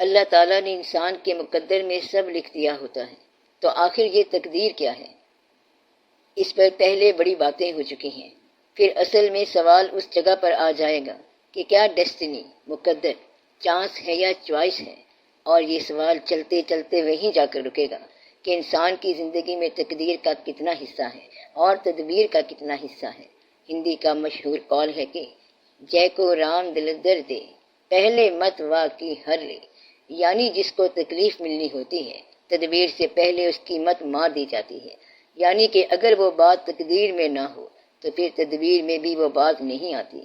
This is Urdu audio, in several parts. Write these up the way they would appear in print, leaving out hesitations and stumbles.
اللہ تعالیٰ نے انسان کے مقدر میں سب لکھ دیا ہوتا ہے، تو آخر یہ تقدیر کیا ہے؟ اس پر پہلے بڑی باتیں ہو چکی ہیں۔ پھر اصل میں سوال اس جگہ پر آ جائے گا کہ کیا ڈیسٹنی، مقدر، چانس ہے یا چوائس ہے؟ اور یہ سوال چلتے چلتے وہیں جا کر رکے گا کہ انسان کی زندگی میں تقدیر کا کتنا حصہ ہے اور تدبیر کا کتنا حصہ ہے۔ ہندی کا مشہور قول ہے کہ جے کو رام دلدر دے، پہلے مت وا کی ہر لے، یعنی جس کو تکلیف ملنی ہوتی ہے تدبیر سے پہلے اس کی مت مار دی جاتی ہے، یعنی کہ اگر وہ بات تقدیر میں نہ ہو تو پھر تدبیر میں بھی وہ بات نہیں آتی۔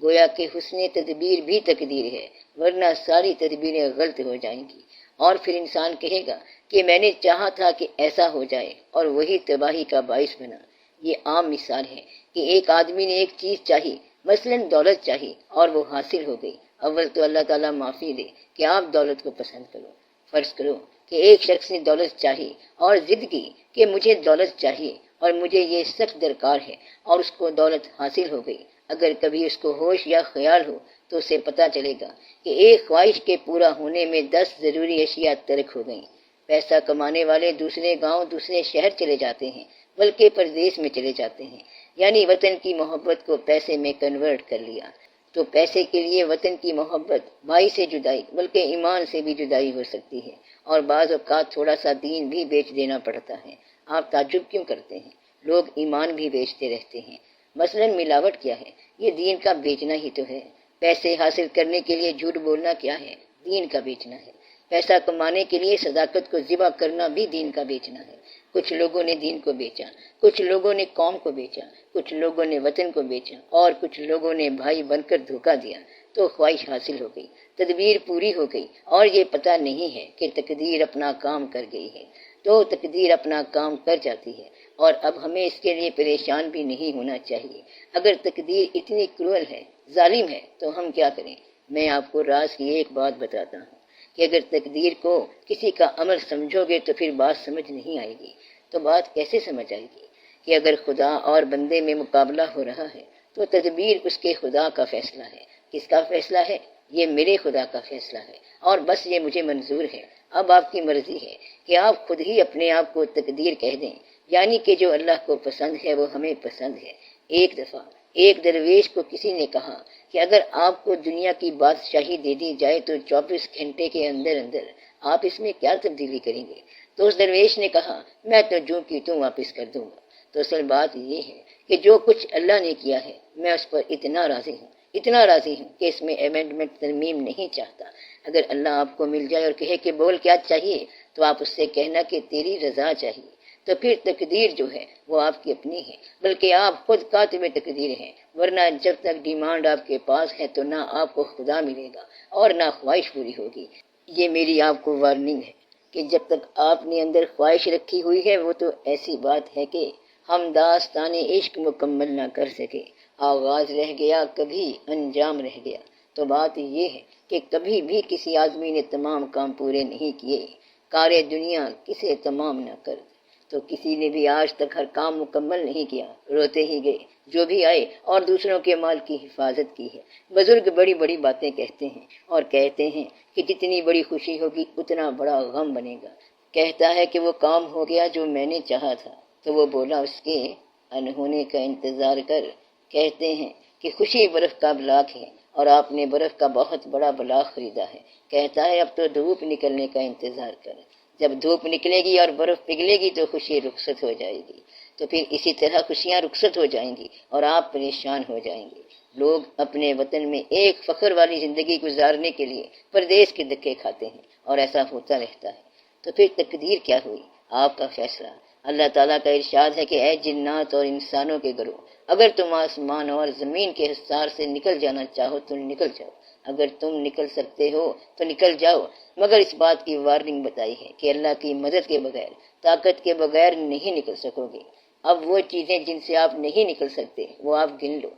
گویا کہ حسن تدبیر بھی تقدیر ہے، ورنہ ساری تدبیریں غلط ہو جائیں گی، اور پھر انسان کہے گا کہ میں نے چاہا تھا کہ ایسا ہو جائے اور وہی تباہی کا باعث بنا۔ یہ عام مثال ہے کہ ایک آدمی نے ایک چیز چاہی، مثلا دولت چاہی، اور وہ حاصل ہو گئی۔ اول تو اللہ تعالیٰ معافی دے کہ آپ دولت کو پسند کرو۔ فرض کرو کہ ایک شخص نے دولت چاہی اور ضد کی کہ مجھے دولت چاہیے اور مجھے یہ سخت درکار ہے، اور اس کو دولت حاصل ہو گئی۔ اگر کبھی اس کو ہوش یا خیال ہو تو اسے پتہ چلے گا کہ ایک خواہش کے پورا ہونے میں 10 ضروری اشیاء ترک ہو گئیں۔ پیسہ کمانے والے دوسرے گاؤں، دوسرے شہر چلے جاتے ہیں، بلکہ پردیس میں چلے جاتے ہیں، یعنی وطن کی محبت کو پیسے میں کنورٹ کر لیا۔ تو پیسے کے لیے وطن کی محبت، بھائی سے جدائی، بلکہ ایمان سے بھی جدائی ہو سکتی ہے، اور بعض اوقات تھوڑا سا دین بھی بیچ دینا پڑتا ہے۔ آپ تعجب کیوں کرتے ہیں؟ لوگ ایمان بھی بیچتے رہتے ہیں۔ مثلا ملاوٹ کیا ہے؟ یہ دین کا بیچنا ہی تو ہے۔ پیسے حاصل کرنے کے لیے جھوٹ بولنا کیا ہے؟ دین کا بیچنا ہے۔ پیسہ کمانے کے لیے صداقت کو ذبح کرنا بھی دین کا بیچنا ہے۔ کچھ لوگوں نے دین کو بیچا، کچھ لوگوں نے قوم کو بیچا، کچھ لوگوں نے وطن کو بیچا، اور کچھ لوگوں نے بھائی بن کر دھوکہ دیا، تو خواہش حاصل ہو گئی، تدبیر پوری ہو گئی، اور یہ پتہ نہیں ہے کہ تقدیر اپنا کام کر گئی ہے۔ تو تقدیر اپنا کام کر جاتی ہے، اور اب ہمیں اس کے لیے پریشان بھی نہیں ہونا چاہیے۔ اگر تقدیر اتنی کروئل ہے، ظالم ہے، تو ہم کیا کریں؟ میں آپ کو راز کی ایک بات بتاتا ہوں کہ اگر تقدیر کو کسی کا عمل سمجھو گے تو پھر بات سمجھ نہیں آئے گی۔ تو بات کیسے سمجھ آئے گی؟ کہ اگر خدا اور بندے میں مقابلہ ہو رہا ہے تو تدبیر اس کے خدا کا فیصلہ ہے۔ کس کا فیصلہ ہے؟ یہ میرے خدا کا فیصلہ ہے، اور بس یہ مجھے منظور ہے۔ اب آپ کی مرضی ہے کہ آپ خود ہی اپنے آپ کو تقدیر کہہ دیں، یعنی کہ جو اللہ کو پسند ہے وہ ہمیں پسند ہے۔ ایک دفعہ ایک درویش کو کسی نے کہا کہ اگر آپ کو دنیا کی بادشاہی دے دی جائے تو 24 گھنٹے کے اندر اندر آپ اس میں کیا تبدیلی کریں گے؟ تو اس درویش نے کہا میں تو جو کی توں واپس کر دوں گا۔ تو اصل بات یہ ہے کہ جو کچھ اللہ نے کیا ہے میں اس پر اتنا راضی ہوں، اتنا راضی ہوں کہ اس میں امینڈمنٹ ترمیم نہیں چاہتا۔ اگر اللہ آپ کو مل جائے اور کہے کہ بول کیا چاہیے، تو آپ اس سے کہنا کہ تیری رضا چاہیے۔ تو پھر تقدیر جو ہے وہ آپ کی اپنی ہے، بلکہ آپ خود کاتب تقدیر ہیں، ورنہ جب تک ڈیمانڈ آپ کے پاس ہے تو نہ آپ کو خدا ملے گا اور نہ خواہش پوری ہوگی۔ یہ میری آپ کو وارننگ ہے کہ جب تک آپ نے اندر خواہش رکھی ہوئی ہے وہ تو ایسی بات ہے کہ ہم داستان عشق مکمل نہ کر سکے، آغاز رہ گیا کبھی انجام رہ گیا۔ تو بات یہ ہے کہ کبھی بھی کسی آدمی نے تمام کام پورے نہیں کیے، کار دنیا کسے تمام نہ کر، تو کسی نے بھی آج تک ہر کام مکمل نہیں کیا، روتے ہی گئے جو بھی آئے اور دوسروں کے مال کی حفاظت کی ہے۔ بزرگ بڑی بڑی باتیں کہتے ہیں اور کہتے ہیں کہ جتنی بڑی خوشی ہوگی اتنا بڑا غم بنے گا۔ کہتا ہے کہ وہ کام ہو گیا جو میں نے چاہا تھا، تو وہ بولا اس کے انہونے کا انتظار کر۔ کہتے ہیں کہ خوشی برف کا بلاک ہے اور آپ نے برف کا بہت بڑا بلاک خریدا ہے۔ کہتا ہے اب تو دھوپ نکلنے کا انتظار کر، جب دھوپ نکلے گی اور برف پگھلے گی تو خوشی رخصت ہو جائے گی۔ تو پھر اسی طرح خوشیاں رخصت ہو جائیں گی اور آپ پریشان ہو جائیں گے۔ لوگ اپنے وطن میں ایک فخر والی زندگی گزارنے کے لیے پردیس کے دھکے کھاتے ہیں، اور ایسا ہوتا رہتا ہے۔ تو پھر تقدیر کیا ہوئی؟ آپ کا فیصلہ۔ اللہ تعالیٰ کا ارشاد ہے کہ اے جنات اور انسانوں کے گروہ، اگر تم آسمان اور زمین کے حصار سے نکل جانا چاہو تو نکل جاؤ، اگر تم نکل سکتے ہو تو نکل جاؤ، مگر اس بات کی وارننگ بتائی ہے کہ اللہ کی مدد کے بغیر، طاقت کے بغیر نہیں نکل سکو گے۔ اب وہ چیزیں جن سے آپ نہیں نکل سکتے وہ آپ گن لو،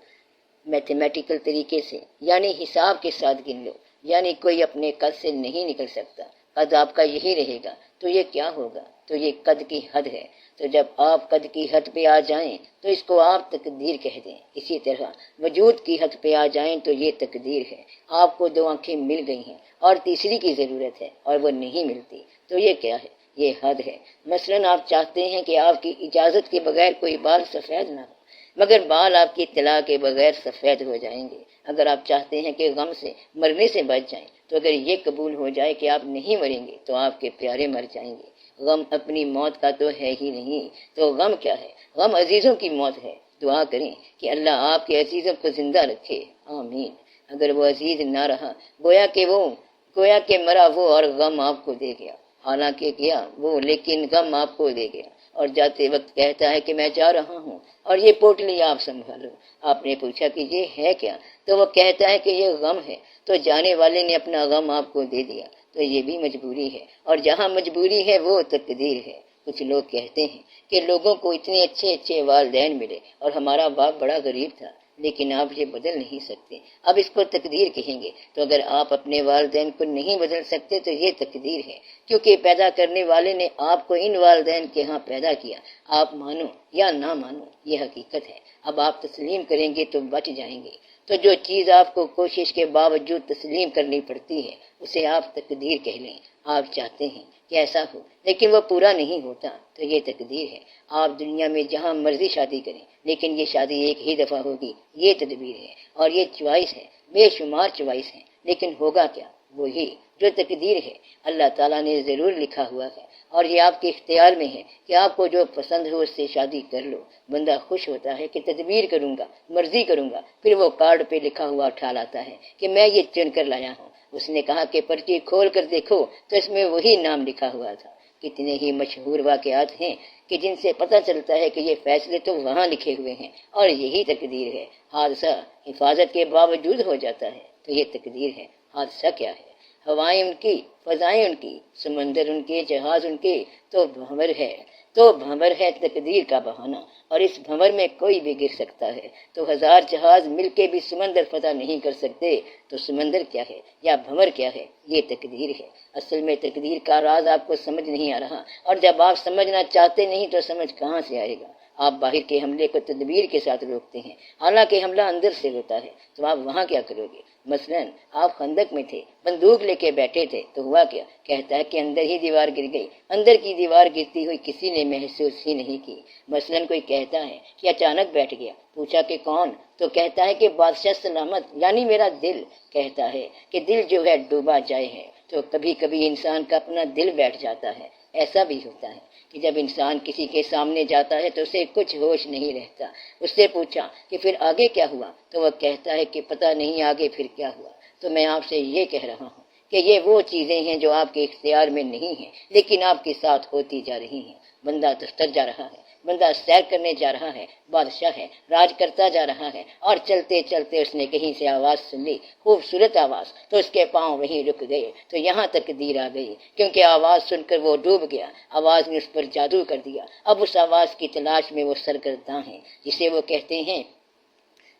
میتھمیٹیکل طریقے سے، یعنی حساب کے ساتھ گن لو۔ یعنی کوئی اپنے قد سے نہیں نکل سکتا، قد آپ کا یہی رہے گا، تو یہ کیا ہوگا؟ تو تو یہ قد کی حد ہے۔ تو جب آپ قد کی حد پہ آ جائیں تو اس کو آپ تقدیر کہہ دیں۔ اسی طرح وجود کی حد پہ آ جائیں تو یہ تقدیر ہے۔ آپ کو 2 آنکھیں مل گئی ہیں اور تیسری کی ضرورت ہے اور وہ نہیں ملتی، تو یہ کیا ہے؟ یہ حد ہے۔ مثلاً آپ چاہتے ہیں کہ آپ کی اجازت کے بغیر کوئی بال سفید نہ ہو، مگر بال آپ کی اطلاع کے بغیر سفید ہو جائیں گے۔ اگر آپ چاہتے ہیں کہ غم سے مرنے سے بچ جائیں تو اگر یہ قبول ہو جائے کہ آپ نہیں مریں گے تو آپ کے پیارے مر جائیں گے۔ غم اپنی موت کا تو ہے ہی نہیں، تو غم کیا ہے؟ غم عزیزوں کی موت ہے۔ دعا کریں کہ اللہ آپ کے عزیزوں کو زندہ رکھے، آمین۔ اگر وہ عزیز نہ رہا، گویا کہ مرا وہ اور غم آپ کو دے گیا، حالانکہ کیا وہ لیکن غم آپ کو دے گیا، اور جاتے وقت کہتا ہے کہ میں جا رہا ہوں اور یہ پوٹلی آپ سنبھالو۔ آپ نے پوچھا کہ یہ ہے کیا؟ تو وہ کہتا ہے کہ یہ غم ہے، تو جانے والے نے اپنا غم آپ کو دے دیا، تو یہ بھی مجبوری ہے، اور جہاں مجبوری ہے وہ تقدیر ہے۔ کچھ لوگ کہتے ہیں کہ لوگوں کو اتنے اچھے والدین ملے اور ہمارا باپ بڑا غریب تھا، لیکن آپ یہ بدل نہیں سکتے، اب اس کو تقدیر کہیں گے۔ تو اگر آپ اپنے والدین کو نہیں بدل سکتے تو یہ تقدیر ہے، کیونکہ پیدا کرنے والے نے آپ کو ان والدین کے ہاں پیدا کیا۔ آپ مانو یا نہ مانو، یہ حقیقت ہے۔ اب آپ تسلیم کریں گے تو بچ جائیں گے۔ تو جو چیز آپ کو کوشش کے باوجود تسلیم کرنی پڑتی ہے اسے آپ تقدیر کہہ لیں۔ آپ چاہتے ہیں کہ ایسا ہو لیکن وہ پورا نہیں ہوتا، تو یہ تقدیر ہے۔ آپ دنیا میں جہاں مرضی شادی کریں لیکن یہ شادی ایک ہی دفعہ ہوگی، یہ تدبیر ہے، اور یہ چوائس ہے، بے شمار چوائس ہے، لیکن ہوگا کیا؟ وہی جو تقدیر ہے، اللہ تعالیٰ نے ضرور لکھا ہوا ہے، اور یہ آپ کے اختیار میں ہے کہ آپ کو جو پسند ہو اس سے شادی کر لو۔ بندہ خوش ہوتا ہے کہ تدبیر کروں گا، مرضی کروں گا، پھر وہ کارڈ پہ لکھا ہوا اٹھا لاتا ہے کہ میں یہ چن کر لایا ہوں۔ اس نے کہا کہ پرچی کھول کر دیکھو تو اس میں وہی نام لکھا ہوا تھا۔ کتنے ہی مشہور واقعات ہیں کہ جن سے پتہ چلتا ہے کہ یہ فیصلے تو وہاں لکھے ہوئے ہیں اور یہی تقدیر ہے۔ حادثہ حفاظت کے باوجود ہو جاتا ہے تو یہ تقدیر ہے۔ حادثہ کیا ہے؟ ہوائیں ان کی، فضائیں ان کی، سمندر ان کے، جہاز ان کے، تو بھنور ہے تقدیر کا بہانہ، اور اس بھنور میں کوئی بھی گر سکتا ہے۔ تو 1000 جہاز مل کے بھی سمندر فتح نہیں کر سکتے، تو سمندر کیا ہے یا بھنور کیا ہے؟ یہ تقدیر ہے۔ اصل میں تقدیر کا راز آپ کو سمجھ نہیں آ رہا، اور جب آپ سمجھنا چاہتے نہیں تو سمجھ کہاں سے آئے گا؟ آپ باہر کے حملے کو تدبیر کے ساتھ روکتے ہیں، حالانکہ حملہ اندر سے ہوتا ہے، تو آپ وہاں کیا کرو گے؟ مثلاً آپ خندق میں تھے، بندوق لے کے بیٹھے تھے، تو ہوا کیا؟ کہتا ہے کہ اندر ہی دیوار گر گئی۔ اندر کی دیوار گرتی ہوئی کسی نے محسوس ہی نہیں کی۔ مثلاً کوئی کہتا ہے کہ اچانک بیٹھ گیا، پوچھا کہ کون؟ تو کہتا ہے کہ بادشاہ سلامت، یعنی میرا دل۔ کہتا ہے کہ دل جو ہے ڈوبا جائے ہے، تو کبھی کبھی انسان کا اپنا دل بیٹھ جاتا ہے۔ ایسا بھی ہوتا ہے کہ جب انسان کسی کے سامنے جاتا ہے تو اسے کچھ ہوش نہیں رہتا۔ اس سے پوچھا کہ پھر آگے کیا ہوا؟ تو وہ کہتا ہے کہ پتہ نہیں آگے پھر کیا ہوا۔ تو میں آپ سے یہ کہہ رہا ہوں کہ یہ وہ چیزیں ہیں جو آپ کے اختیار میں نہیں ہیں لیکن آپ کے ساتھ ہوتی جا رہی ہیں۔ بندہ دفتر جا رہا ہے، بندہ سیر کرنے جا رہا ہے، بادشاہ ہے، راج کرتا جا رہا ہے، اور چلتے چلتے اس نے کہیں سے آواز سن لی، خوبصورت آواز، تو اس کے پاؤں وہیں رک گئے۔ تو یہاں تقدیر آ گئی، کیونکہ آواز سن کر وہ ڈوب گیا، آواز نے اس پر جادو کر دیا۔ اب اس آواز کی تلاش میں وہ سرگرداں ہیں، جسے وہ کہتے ہیں،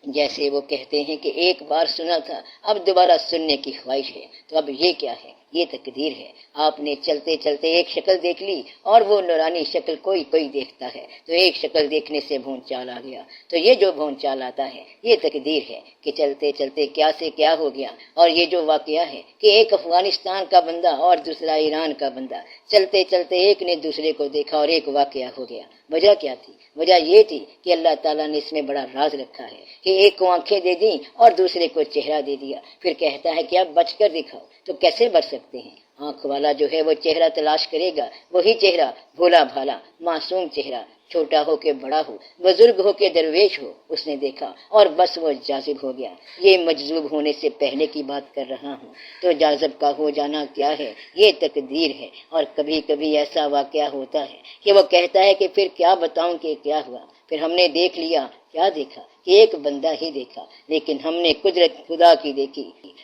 جیسے وہ کہتے ہیں کہ ایک بار سنا تھا، اب دوبارہ سننے کی خواہش ہے۔ تو اب یہ کیا ہے؟ یہ تقدیر ہے۔ آپ نے چلتے چلتے ایک شکل دیکھ لی، اور وہ نورانی شکل کوئی دیکھتا ہے، تو ایک شکل دیکھنے سے بھون چال آ گیا۔ تو یہ جو بھون چال آتا ہے یہ تقدیر ہے کہ چلتے چلتے کیا سے کیا ہو گیا۔ اور یہ جو واقعہ ہے کہ ایک افغانستان کا بندہ اور دوسرا ایران کا بندہ، چلتے چلتے ایک نے دوسرے کو دیکھا اور ایک واقعہ ہو گیا۔ وجہ کیا تھی؟ وجہ یہ تھی کہ اللہ تعالیٰ نے اس میں بڑا راز رکھا ہے کہ ایک کو آنکھیں دے دیں اور دوسرے کو چہرہ دے دیا، پھر کہتا ہے کہ اب بچ کر دکھاؤ۔ تو کیسے بچ سکتے ہیں؟ آنکھ والا جو ہے وہ چہرہ تلاش کرے گا، وہی چہرہ بھولا بھالا معصوم چہرہ، چھوٹا ہو کے بڑا ہو، بزرگ ہو کے درویش ہو، اس نے دیکھا اور بس وہ جاذب ہو گیا۔ یہ مجذوب ہونے سے پہلے کی بات کر رہا ہوں۔ تو جاذب کا ہو جانا کیا ہے؟ یہ تقدیر ہے۔ اور کبھی کبھی ایسا واقعہ ہوتا ہے کہ وہ کہتا ہے کہ پھر کیا بتاؤں کہ کیا ہوا؟ پھر ہم نے دیکھ لیا۔ کیا دیکھا؟ کہ ایک بندہ ہی دیکھا، لیکن ہم نے قدرت خدا کی دیکھی۔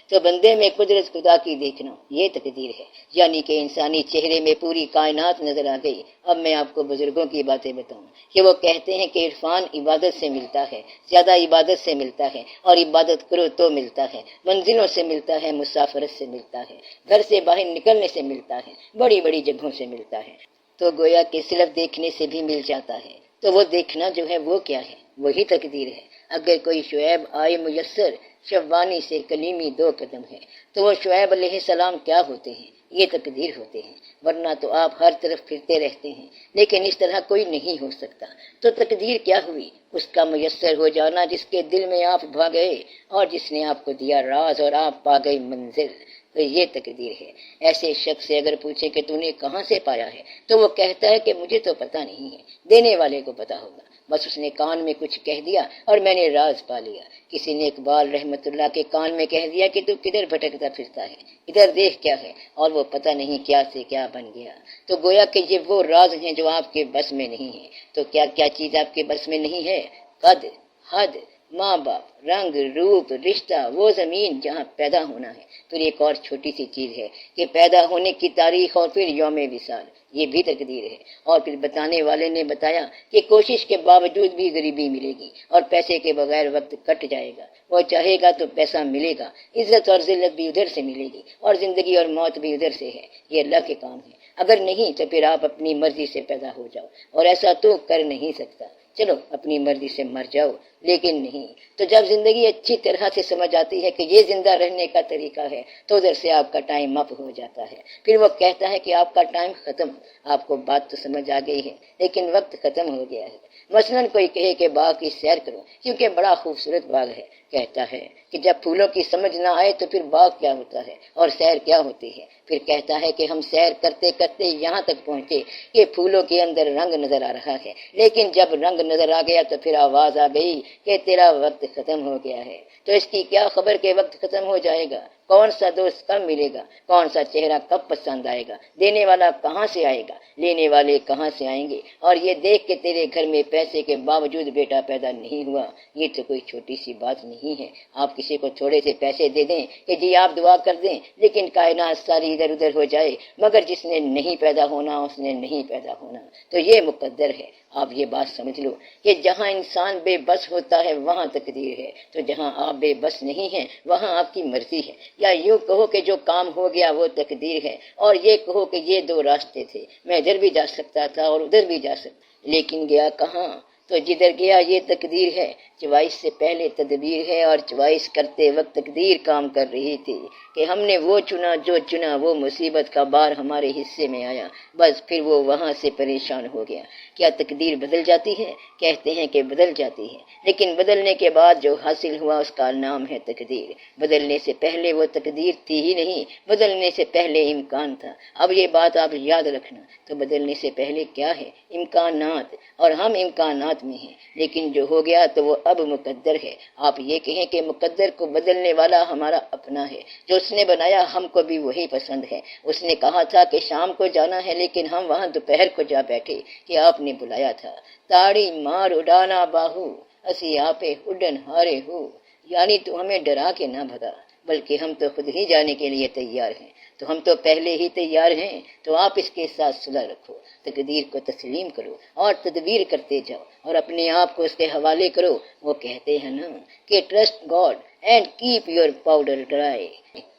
تو بندے میں قدرت خدا کی دیکھنا یہ تقدیر ہے، یعنی کہ انسانی چہرے میں پوری کائنات نظر آ گئی۔ اب میں آپ کو بزرگوں کی باتیں بتاؤں کہ وہ کہتے ہیں کہ عرفان عبادت سے ملتا ہے، زیادہ عبادت سے ملتا ہے، اور عبادت کرو تو ملتا ہے، منزلوں سے ملتا ہے، مسافرت سے ملتا ہے، گھر سے باہر نکلنے سے ملتا ہے، بڑی بڑی جگہوں سے ملتا ہے۔ تو گویا کہ صرف دیکھنے سے بھی مل جاتا ہے۔ تو وہ دیکھنا جو ہے وہ کیا ہے؟ وہی تقدیر ہے۔ اگر کوئی شعیب آئے میسر، شوانی سے کلیمی 2 قدم ہے، تو وہ شعیب علیہ السلام کیا ہوتے ہیں؟ یہ تقدیر ہوتے ہیں، ورنہ تو آپ ہر طرف پھرتے رہتے ہیں، لیکن اس طرح کوئی نہیں ہو سکتا۔ تو تقدیر کیا ہوئی؟ اس کا میسر ہو جانا جس کے دل میں آپ بھا گئے اور جس نے آپ کو دیا راز اور آپ پا گئے منزل، تو یہ تقدیر ہے۔ ایسے شخص سے اگر پوچھے کہ تو نے کہاں سے پایا ہے، تو وہ کہتا ہے کہ مجھے تو پتہ نہیں ہے، دینے والے کو پتہ ہوگا، بس اس نے کان میں کچھ کہہ دیا اور میں نے راز پا لیا۔ کسی نے اقبال رحمت اللہ کے کان میں کہہ دیا کہ تو کدھر بھٹکتا پھرتا ہے، ادھر دیکھ کیا ہے، اور وہ پتہ نہیں کیا سے کیا بن گیا۔ تو گویا کہ یہ وہ راز ہیں جو آپ کے بس میں نہیں ہیں۔ تو کیا کیا چیز آپ کے بس میں نہیں ہے؟ قد، حد، ماں باپ، رنگ، روپ، رشتہ، وہ زمین جہاں پیدا ہونا ہے۔ پھر ایک اور چھوٹی سی چیز ہے کہ پیدا ہونے کی تاریخ اور پھر یوم وصال، یہ بھی تقدیر ہے۔ اور پھر بتانے والے نے بتایا کہ کوشش کے باوجود بھی غریبی ملے گی اور پیسے کے بغیر وقت کٹ جائے گا، وہ چاہے گا تو پیسہ ملے گا، عزت اور ذلت بھی ادھر سے ملے گی اور زندگی اور موت بھی ادھر سے ہے۔ یہ اللہ کے کام ہے۔ اگر نہیں تو پھر آپ اپنی مرضی سے پیدا ہو جاؤ، اور ایسا تو کر نہیں سکتا۔ چلو اپنی مرضی سے مر جاؤ، لیکن نہیں تو جب زندگی اچھی طرح سے سمجھ آتی ہے کہ یہ زندہ رہنے کا طریقہ ہے، تو ادھر سے آپ کا ٹائم اپ ہو جاتا ہے۔ پھر وہ کہتا ہے کہ آپ کا ٹائم ختم۔ آپ کو بات تو سمجھ آ گئی ہے، لیکن وقت ختم ہو گیا ہے۔ مثلاً کوئی کہے کہ باغ کی سیر کرو کیونکہ بڑا خوبصورت باغ ہے، کہتا ہے کہ جب پھولوں کی سمجھ نہ آئے تو پھر باغ کیا ہوتا ہے اور سیر کیا ہوتی ہے؟ پھر کہتا ہے کہ ہم سیر کرتے کرتے یہاں تک پہنچے کہ پھولوں کے اندر رنگ نظر آ رہا ہے، لیکن جب رنگ نظر آ گیا تو پھر آواز آ گئی کہ تیرا وقت ختم ہو گیا ہے۔ تو اس کی کیا خبر کہ وقت ختم ہو جائے گا؟ کون سا دوست کب ملے گا؟ کون سا چہرہ کب پسند آئے گا؟ دینے والا کہاں سے آئے گا؟ لینے والے کہاں سے آئیں گے؟ اور یہ دیکھ کے تیرے گھر میں پیسے کے باوجود بیٹا پیدا نہیں ہوا، یہ تو کوئی چھوٹی سی بات نہیں ہے۔ آپ کسی کو تھوڑے سے پیسے دے دیں کہ جی آپ دعا کر دیں، لیکن کائنات ساری ادھر ادھر ہو جائے، مگر جس نے نہیں پیدا ہونا اس نے نہیں پیدا ہونا، تو یہ مقدر ہے۔ آپ یہ بات سمجھ لو کہ جہاں انسان بے بس ہوتا ہے وہاں تقدیر ہے، تو جہاں آپ بے بس نہیں ہیں وہاں آپ کی مرضی ہے۔ یا یوں کہو کہ جو کام ہو گیا وہ تقدیر ہے، اور یہ کہو کہ یہ 2 راستے تھے، میں ادھر بھی جا سکتا تھا اور ادھر بھی جا سکتا، لیکن گیا کہاں؟ تو جدھر گیا یہ تقدیر ہے۔ چوائس سے پہلے تدبیر ہے، اور چوائس کرتے وقت تقدیر کام کر رہی تھی کہ ہم نے وہ چنا جو چنا، وہ مصیبت کا بار ہمارے حصے میں آیا، بس پھر وہ وہاں سے پریشان ہو گیا۔ کیا تقدیر بدل جاتی ہے؟ کہتے ہیں کہ بدل جاتی ہے، لیکن بدلنے کے بعد جو حاصل ہوا اس کا نام ہے تقدیر۔ بدلنے سے پہلے وہ تقدیر تھی ہی نہیں، بدلنے سے پہلے امکان تھا۔ اب یہ بات آپ یاد رکھنا۔ تو بدلنے سے پہلے کیا ہے؟ امکانات، اور ہم امکانات میں ہیں، لیکن جو ہو گیا تو وہ اب مقدر ہے۔ آپ یہ کہیں کہ مقدر کو بدلنے والا ہمارا اپنا ہے، جو اس نے بنایا ہم کو بھی وہی پسند ہے۔ اس نے کہا تھا کہ شام کو جانا ہے، لیکن ہم وہاں دوپہر کو جا بیٹھے کہ آپ نے بلایا تھا۔ تاڑی مار اڑانا باہو، اسی آپے اڈن ہارے ہو، یعنی تو ہمیں ڈرا کے نہ بھگا، بلکہ ہم تو خود ہی جانے کے لیے تیار ہیں۔ تو ہم تو پہلے ہی تیار ہیں، تو آپ اس کے ساتھ صلح رکھو، تقدیر کو تسلیم کرو اور تدبیر کرتے جاؤ اور اپنے آپ کو اس کے حوالے کرو۔ وہ کہتے ہیں نا کہ trust God and keep your powder dry,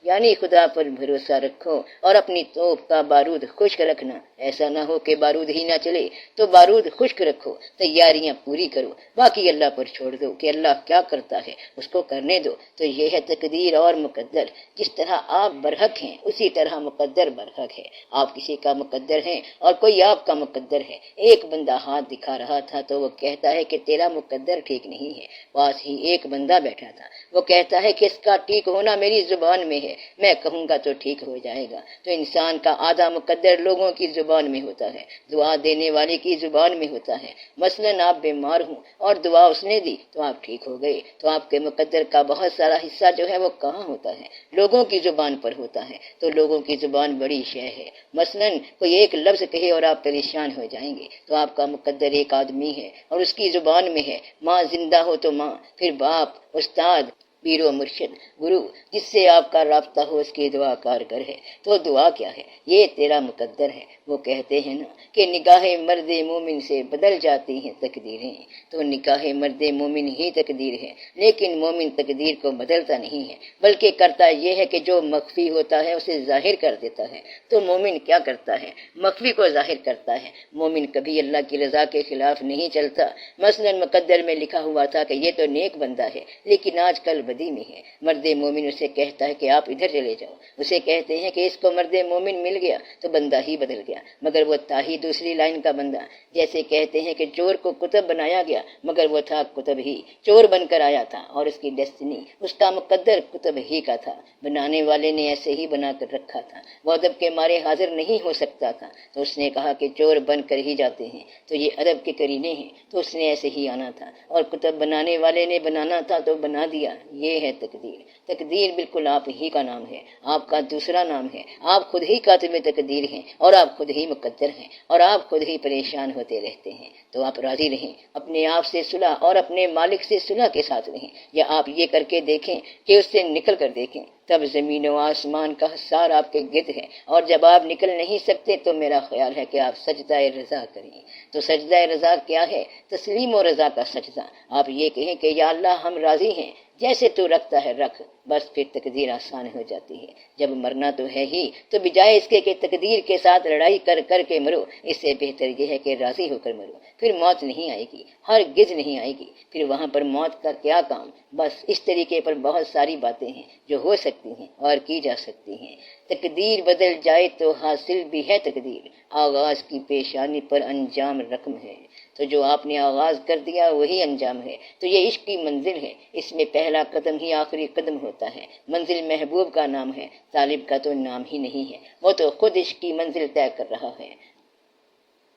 یعنی خدا پر بھروسہ رکھو اور اپنی توپ کا بارود خشک رکھنا۔ ایسا نہ ہو کہ بارود ہی نہ چلے، تو بارود خشک رکھو، تیاریاں پوری کرو، باقی اللہ پر چھوڑ دو کہ اللہ کیا کرتا ہے اس کو کرنے دو۔ تو یہ ہے تقدیر اور مقدر۔ جس طرح آپ برحق ہیں اسی طرح مقدر برحق ہے۔ آپ کسی کا مقدر ہیں اور کوئی آپ کا مقدر ہے۔ ایک بندہ ہاتھ دکھا رہا تھا تو وہ کہتا ہے کہ تیرا مقدر ٹھیک نہیں ہے۔ پاس ہی ایک بندہ بیٹھا تھا، وہ کہتا ہے کہ اس کا ٹھیک ہونا میری زبان میں ہے، میں کہوں گا تو ٹھیک ہو جائے گا۔ تو انسان کا آدھا مقدر لوگوں کی زبان میں ہوتا ہے، دعا دینے والے کی زبان میں ہوتا ہے۔ مثلاً آپ بیمار ہوں اور دعا اس نے دی تو آپ ٹھیک ہو گئے، تو آپ کے مقدر کا بہت سارا حصہ جو ہے وہ کہاں ہوتا ہے؟ لوگوں کی زبان پر ہوتا ہے۔ تو لوگوں کی زبان بڑی شے ہے۔ مثلاً کوئی ایک لفظ کہے اور آپ پریشان ہو جائیں گے، تو آپ کا مقدر ایک آدمی ہے اور اس کی زبان میں ہے۔ ماں زندہ ہو تو ماں، پھر باپ، استاد، پیر و مرشد گرو جس سے آپ کا رابطہ ہو اس کی دعا کارگر ہے، تو دعا کیا ہے؟ یہ تیرا مقدر ہے۔ وہ کہتے ہیں نا کہ نگاہ مرد مومن سے بدل جاتی ہیں تقدیریں، تو نگاہ مرد مومن ہی تقدیر ہے، لیکن مومن تقدیر کو بدلتا نہیں ہے، بلکہ کرتا یہ ہے کہ جو مخفی ہوتا ہے اسے ظاہر کر دیتا ہے۔ تو مومن کیا کرتا ہے؟ مخفی کو ظاہر کرتا ہے۔ مومن کبھی اللہ کی رضا کے خلاف نہیں چلتا۔ مثلا مقدر میں لکھا ہوا تھا کہ یہ تو نیک بندہ ہے لیکن آج کل بدی میں ہے، مرد مومن اسے کہتا ہے کہ آپ ادھر چلے جاؤ، اسے کہتے ہیں کہ اس کو مرد مومن مل گیا تو بندہ ہی بدل گیا، مگر وہ تھا ہی دوسری لائن کا بندہ۔ جیسے کہتے ہیں کہ چور کو کتب بنایا گیا مگر وہ تھا کتب ہی، چور بن کر آیا تھا اور اس کی ڈیسٹنی، اس کا مقدر کتب ہی کا تھا، بنانے والے نے ایسے ہی بنا کر رکھا تھا، وہ ادب کے مارے حاضر نہیں ہو سکتا تھا تو اس نے کہا کہ چور بن کر ہی جاتے ہیں، تو یہ ادب کے کرینے ہیں، تو اس نے ایسے ہی آنا تھا، اور کتب بنانے والے نے بنانا تھا تو بنا دیا۔ یہ ہے تقدیر۔ تقدیر بالکل آپ ہی کا نام ہے، آپ کا دوسرا نام ہے، آپ خود ہی کاتب تقدیر ہیں، اور آپ خود ہی مقدر ہیں، اور آپ خود ہی پریشان ہوتے رہتے ہیں۔ تو آپ راضی رہیں، اپنے آپ سے صلح اور اپنے مالک سے صلح کے ساتھ رہیں، یا آپ یہ کر کے دیکھیں کہ اس سے نکل کر دیکھیں، تب زمین و آسمان کا حصار آپ کے گرد ہے، اور جب آپ نکل نہیں سکتے تو میرا خیال ہے کہ آپ سجدہ رضا کریں۔ تو سجدہ رضا کیا ہے؟ تسلیم و رضا کا سجدہ۔ آپ یہ کہیں کہ یا اللہ ہم راضی ہیں، جیسے تو رکھتا ہے رکھ، بس پھر تقدیر آسان ہو جاتی ہے۔ جب مرنا تو ہے ہی، تو بجائے اس کے کہ تقدیر کے ساتھ لڑائی کر کر کے مرو، اس سے بہتر یہ ہے کہ راضی ہو کر مرو، پھر موت نہیں آئے گی، ہرگز نہیں آئے گی، پھر وہاں پر موت کا کیا کام۔ بس اس طریقے پر بہت ساری باتیں ہیں جو ہو سکتی ہیں اور کی جا سکتی ہیں۔ تقدیر بدل جائے تو حاصل بھی ہے تقدیر، آغاز کی پیشانی پر انجام رقم ہے۔ تو جو آپ نے آغاز کر دیا وہی انجام ہے۔ تو یہ عشق کی منزل ہے، اس میں پہلا قدم ہی آخری قدم ہوتا ہے۔ منزل محبوب کا نام ہے، طالب کا تو نام ہی نہیں ہے، وہ تو خود عشق کی منزل طے کر رہا ہے۔